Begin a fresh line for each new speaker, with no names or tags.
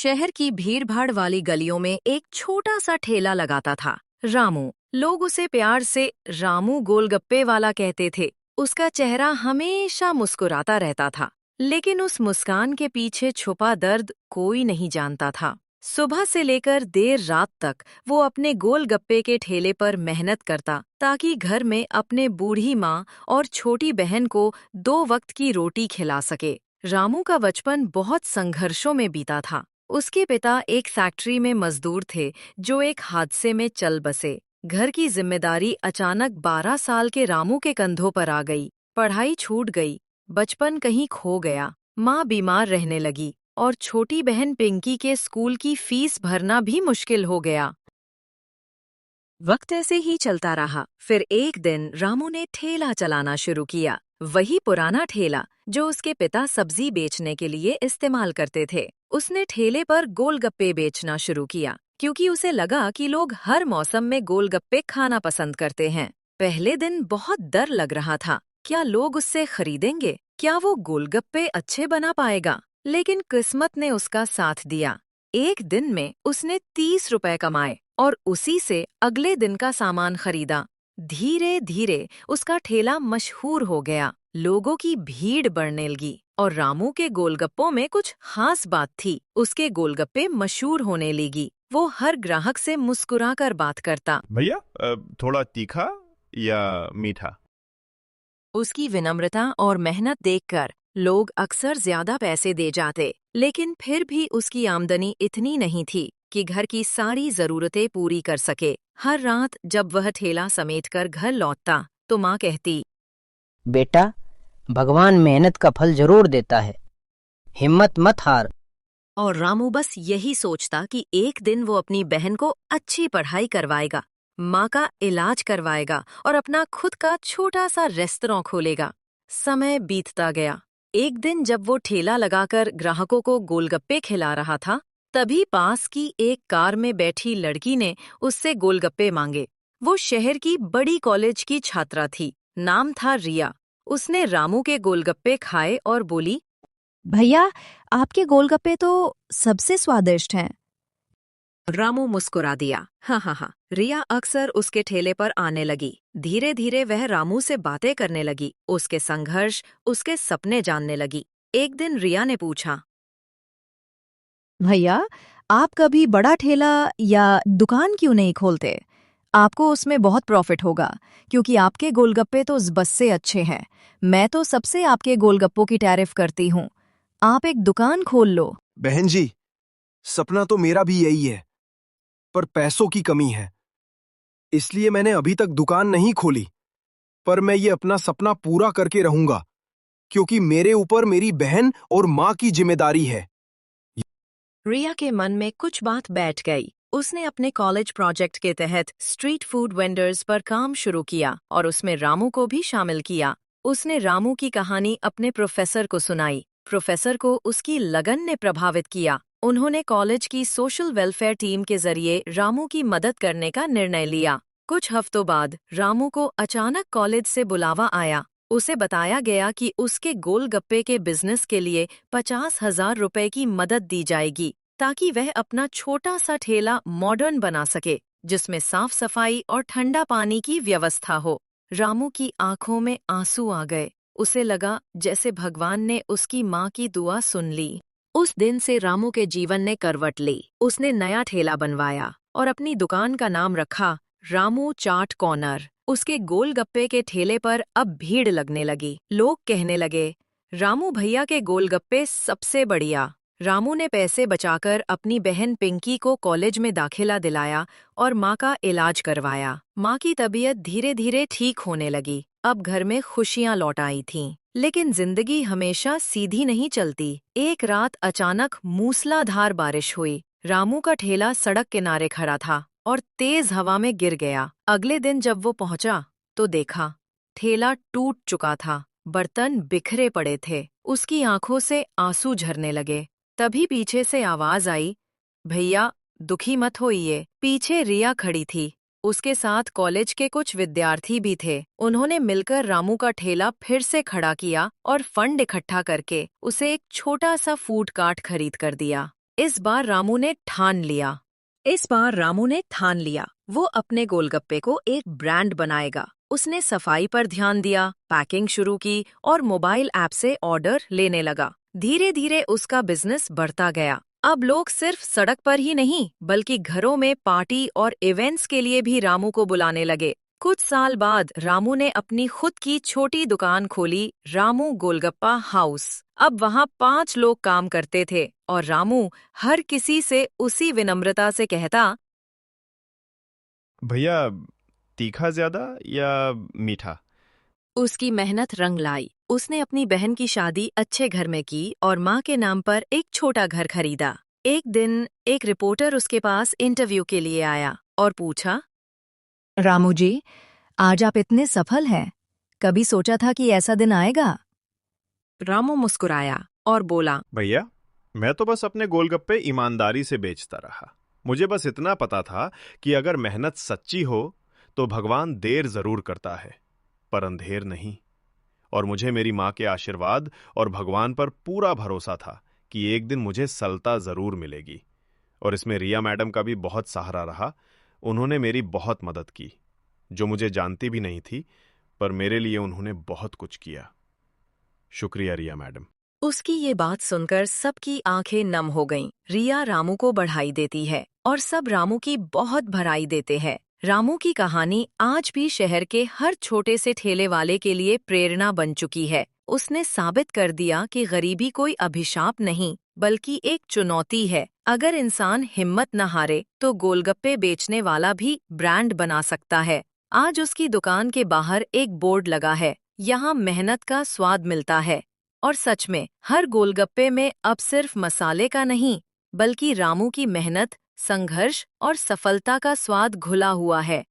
शहर की भीड़-भाड़ वाली गलियों में एक छोटा सा ठेला लगाता था, रामू। लोग उसे प्यार से रामू गोलगप्पे वाला कहते थे। उसका चेहरा हमेशा मुस्कुराता रहता था, लेकिन उस मुस्कान के पीछे छुपा दर्द कोई नहीं जानता था। सुबह से लेकर देर रात तक वो अपने गोलगप्पे के ठेले पर मेहनत करता, ताकि घर में अपने बूढ़ी माँ और छोटी बहन को 2 वक्त की रोटी खिला सके। रामू का बचपन बहुत संघर्षों में बीता था। उसके पिता एक फैक्ट्री में मजदूर थे, जो एक हादसे में चल बसे। घर की जिम्मेदारी अचानक 12 साल के रामू के कंधों पर आ गई। पढ़ाई छूट गई, बचपन कहीं खो गया। माँ बीमार रहने लगी और छोटी बहन पिंकी के स्कूल की फीस भरना भी मुश्किल हो गया। वक्त ऐसे ही चलता रहा। फिर एक दिन रामू ने ठेला चलाना शुरू किया, वही पुराना ठेला जो उसके पिता सब्जी बेचने के लिए इस्तेमाल करते थे। उसने ठेले पर गोलगप्पे बेचना शुरू किया, क्योंकि उसे लगा कि लोग हर मौसम में गोलगप्पे खाना पसंद करते हैं। पहले दिन बहुत डर लग रहा था, क्या लोग उससे खरीदेंगे, क्या वो गोलगप्पे अच्छे बना पाएगा। लेकिन किस्मत ने उसका साथ दिया। एक दिन में उसने 30 रुपए कमाए और उसी से अगले दिन का सामान खरीदा। धीरे धीरे उसका ठेला मशहूर हो गया, लोगों की भीड़ बढ़ने लगी और रामू के गोलगप्पों में कुछ खास बात थी। उसके गोलगप्पे मशहूर होने लगी। वो हर ग्राहक से मुस्कुराकर बात करता।
भैया, थोड़ा तीखा या मीठा?
उसकी विनम्रता और मेहनत देखकर लोग अक्सर ज्यादा पैसे दे जाते, लेकिन फिर भी उसकी आमदनी इतनी नहीं थी कि घर की सारी जरूरतें पूरी कर सके। हर रात जब वह ठेला समेटकर घर लौटता, तो माँ कहती,
बेटा, भगवान मेहनत का फल जरूर देता है, हिम्मत मत हार।
और रामू बस यही सोचता कि एक दिन वो अपनी बहन को अच्छी पढ़ाई करवाएगा, माँ का इलाज करवाएगा और अपना खुद का छोटा सा रेस्तरां खोलेगा। समय बीतता गया। एक दिन जब वो ठेला लगाकर ग्राहकों को गोलगप्पे खिला रहा था, तभी पास की एक कार में बैठी लड़की ने उससे गोलगप्पे मांगे। वो शहर की बड़ी कॉलेज की छात्रा थी, नाम था रिया। उसने रामू के गोलगप्पे खाए और बोली,
भैया, आपके गोलगप्पे तो सबसे स्वादिष्ट हैं।
रामू मुस्कुरा दिया। हाँ, रिया अक्सर उसके ठेले पर आने लगी। धीरे धीरे वह रामू से बातें करने लगी, उसके संघर्ष, उसके सपने जानने लगी। एक दिन रिया ने पूछा,
भैया, आप कभी बड़ा ठेला या दुकान क्यों नहीं खोलते? आपको उसमें बहुत प्रॉफिट होगा, क्योंकि आपके गोलगप्पे तो बस से अच्छे हैं। मैं तो सबसे आपके गोलगप्पों की तारीफ करती हूँ। आप एक दुकान खोल लो।
बहन जी, सपना तो मेरा भी यही है, पर पैसों की कमी है, इसलिए मैंने अभी तक दुकान नहीं खोली। पर मैं ये अपना सपना पूरा करके रहूंगा, क्योंकि मेरे ऊपर मेरी बहन और माँ की जिम्मेदारी है।
रिया के मन में कुछ बात बैठ गई। उसने अपने कॉलेज प्रोजेक्ट के तहत स्ट्रीट फूड वेंडर्स पर काम शुरू किया और उसमें रामू को भी शामिल किया। उसने रामू की कहानी अपने प्रोफेसर को सुनाई। प्रोफेसर को उसकी लगन ने प्रभावित किया। उन्होंने कॉलेज की सोशल वेलफेयर टीम के जरिए रामू की मदद करने का निर्णय लिया। कुछ हफ्तों बाद रामू को अचानक कॉलेज से बुलावा आया। उसे बताया गया कि उसके गोलगप्पे के बिजनेस के लिए 50,000 रुपए की मदद दी जाएगी, ताकि वह अपना छोटा सा ठेला मॉडर्न बना सके, जिसमें साफ सफाई और ठंडा पानी की व्यवस्था हो। रामू की आंखों में आंसू आ गए। उसे लगा जैसे भगवान ने उसकी माँ की दुआ सुन ली। उस दिन से रामू के जीवन ने करवट ली। उसने नया ठेला बनवाया और अपनी दुकान का नाम रखा रामू चाट कॉर्नर। उसके गोलगप्पे के ठेले पर अब भीड़ लगने लगी। लोग कहने लगे, रामू भैया के गोलगप्पे सबसे बढ़िया। रामू ने पैसे बचाकर अपनी बहन पिंकी को कॉलेज में दाखिला दिलाया और माँ का इलाज करवाया। माँ की तबीयत धीरे धीरे ठीक होने लगी। अब घर में खुशियाँ लौट आई थीं। लेकिन जिंदगी हमेशा सीधी नहीं चलती। एक रात अचानक मूसलाधार बारिश हुई। रामू का ठेला सड़क किनारे खड़ा था और तेज हवा में गिर गया। अगले दिन जब वो पहुंचा, तो देखा ठेला टूट चुका था, बर्तन बिखरे पड़े थे। उसकी आंखों से आंसू झरने लगे। तभी पीछे से आवाज आई, भैया दुखी मत होइए। पीछे रिया खड़ी थी। उसके साथ कॉलेज के कुछ विद्यार्थी भी थे। उन्होंने मिलकर रामू का ठेला फिर से खड़ा किया और फंड इकट्ठा करके उसे एक छोटा सा फूड कार्ट खरीद कर दिया। इस बार रामू ने ठान लिया वो अपने गोलगप्पे को एक ब्रांड बनाएगा। उसने सफाई पर ध्यान दिया, पैकिंग शुरू की और मोबाइल ऐप से ऑर्डर लेने लगा। धीरे धीरे उसका बिजनेस बढ़ता गया। अब लोग सिर्फ सड़क पर ही नहीं बल्कि घरों में पार्टी और इवेंट्स के लिए भी रामू को बुलाने लगे। कुछ साल बाद रामू ने अपनी खुद की छोटी दुकान खोली, रामू गोलगप्पा हाउस। अब वहाँ 5 लोग काम करते थे और रामू हर किसी से उसी विनम्रता से कहता,
भैया तीखा ज्यादा या मीठा?
उसकी मेहनत रंग लाई। उसने अपनी बहन की शादी अच्छे घर में की और माँ के नाम पर एक छोटा घर खरीदा। एक दिन एक रिपोर्टर उसके पास इंटरव्यू के लिए आया और पूछा,
रामू जी, आज आप इतने सफल हैं, कभी सोचा था कि ऐसा दिन आएगा?
रामू मुस्कुराया और बोला,
भैया मैं तो बस अपने गोलगप्पे ईमानदारी से बेचता रहा। मुझे बस इतना पता था कि अगर मेहनत सच्ची हो तो भगवान देर जरूर करता है पर अंधेर नहीं। और मुझे मेरी माँ के आशीर्वाद और भगवान पर पूरा भरोसा था कि एक दिन मुझे सलता जरूर मिलेगी। और इसमें रिया मैडम का भी बहुत सहारा रहा। उन्होंने मेरी बहुत मदद की, जो मुझे जानती भी नहीं थी, पर मेरे लिए उन्होंने बहुत कुछ किया। शुक्रिया रिया मैडम।
उसकी ये बात सुनकर सबकी आंखें नम हो गईं। रिया रामू को बढ़ाई देती है और सब रामू की बहुत भराई देते हैं। रामू की कहानी आज भी शहर के हर छोटे से ठेले वाले के लिए प्रेरणा बन चुकी है। उसने साबित कर दिया कि गरीबी कोई अभिशाप नहीं बल्कि एक चुनौती है। अगर इंसान हिम्मत न हारे तो गोलगप्पे बेचने वाला भी ब्रांड बना सकता है। आज उसकी दुकान के बाहर एक बोर्ड लगा है, यहाँ मेहनत का स्वाद मिलता है। और सच में हर गोलगप्पे में अब सिर्फ मसाले का नहीं बल्कि रामू की मेहनत, संघर्ष और सफलता का स्वाद घुला हुआ है।